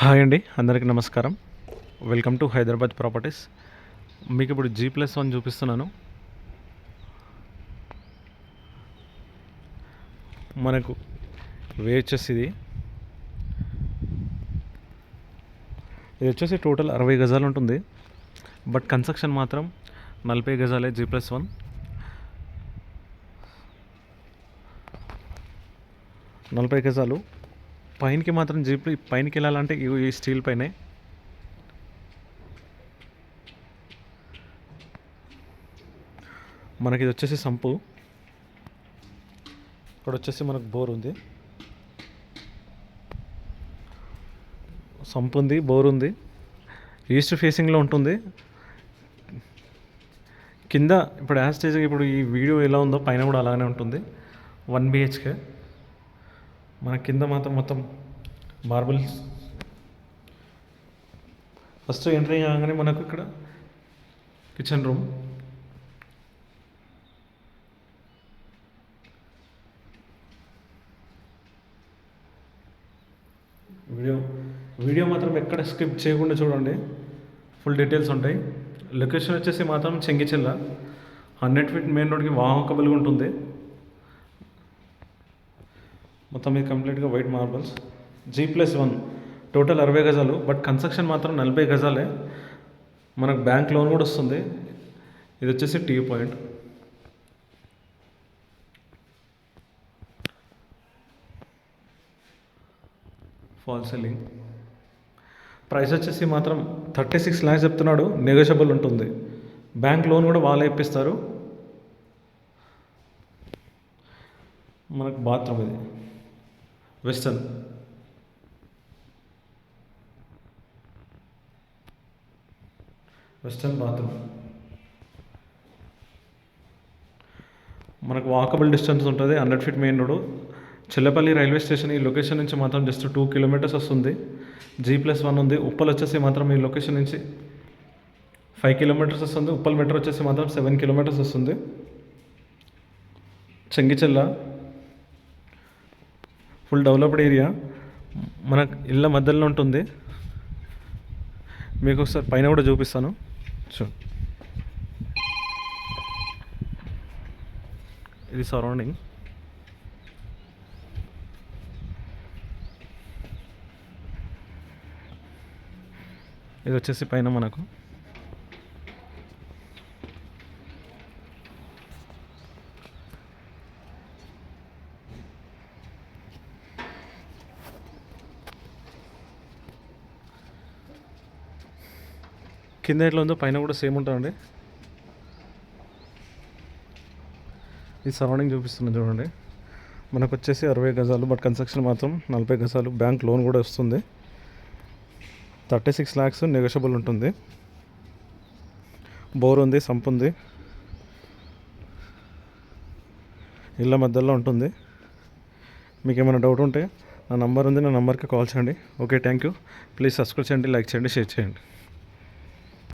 Hi అండి, అందరికీ నమస్కారం. Welcome to Hyderabad properties. మీకు ఇప్పుడు G+1 చూపిస్తున్నాను. మనకు VHS ఇది వచ్చేసి టోటల్ 60 గజాలు ఉంటుంది. బట్ కన్స్ట్రక్షన్ మాత్రం 40 గజాలే. G+1 40 గజాలు. పైనకి మాత్రం పైనకి వెళ్ళాలంటే ఈ స్టీల్ పైనే. మనకి ఇది వచ్చేసి సంపు. ఇక్కడ వచ్చేసి మనకు బోర్ ఉంది, సంపు ఉంది, బోర్ ఉంది. ఈస్ట్ ఫేసింగ్లో ఉంటుంది. కింద ఇప్పుడు ఇప్పుడు ఈ వీడియో ఎలా ఉందో పైన కూడా అలానే ఉంటుంది. 1 BHK. మన కింద మాత్రం మొత్తం మార్బుల్స్. ఫస్ట్ ఎంట్రీ కాగానే మనకు ఇక్కడ కిచెన్ రూమ్. వీడియో మాత్రం ఎక్కడ స్కిప్ చేయకుండా చూడండి, ఫుల్ డీటెయిల్స్ ఉంటాయి. లొకేషన్ వచ్చేసి మాత్రం చెంగిచెల్ల 100 feet మెయిన్ రోడ్కి వాకబుల్గా ఉంటుంది. మొత్తం ఇది కంప్లీట్గా వైట్ మార్బల్స్. G+1 టోటల్ 60 గజాలు. బట్ కన్స్ట్రక్షన్ మాత్రం 40 గజాలే. మనకు బ్యాంక్ లోన్ కూడా వస్తుంది. ఇది వచ్చేసి T point. Fall ceiling. Price వచ్చేసి మాత్రం 36 lakhs చెప్తున్నాడు. నెగోషియబుల్ ఉంటుంది. బ్యాంక్ లోన్ కూడా వాళ్ళే ఇప్పిస్తారు. మనకు బాత్రూమ్ ఇది వెస్టర్న్. బాత్రూమ్. మనకు వాకబుల్ డిస్టెన్స్ ఉంటుంది. 100 feet main road. Chellapalli railway station ఈ లొకేషన్ నుంచి మాత్రం జస్ట్ 2 kilometers వస్తుంది. G+1 ఉంది. ఉప్పల్ వచ్చేసి మాత్రం ఈ లొకేషన్ నుంచి 5 kilometers వస్తుంది. ఉప్పల్ మెట్రో వచ్చేసి మాత్రం 7 kilometers వస్తుంది. Chengicherla full developed area. మనకు ఇళ్ళ మధ్యలో ఉంటుంది. మీకు ఒకసారి పైన కూడా చూపిస్తాను. ఇది సరౌండింగ్. ఇది వచ్చేసి పైన మనకు కింద ఎట్లా ఉందో పైన కూడా సేమ్ ఉంటుందండి. ఈ సరౌండింగ్ చూపిస్తున్నాను చూడండి. మనకు వచ్చేసి 60 గజాలు. బట్ కన్స్ట్రక్షన్ మాత్రం 40 గజాలు. బ్యాంక్ లోన్ కూడా వస్తుంది. 36 lakhs నెగోషియబుల్ ఉంటుంది. బోర్ ఉంది, సంప్ ఉంది. ఇళ్ళ మధ్యలో ఉంటుంది. మీకు ఏమైనా డౌట్ ఉంటే నా నంబర్ ఉంది, నా నంబర్కి కాల్ చేయండి. Okay, thank you. Please subscribe చేయండి, లైక్ చేయండి, షేర్ చేయండి.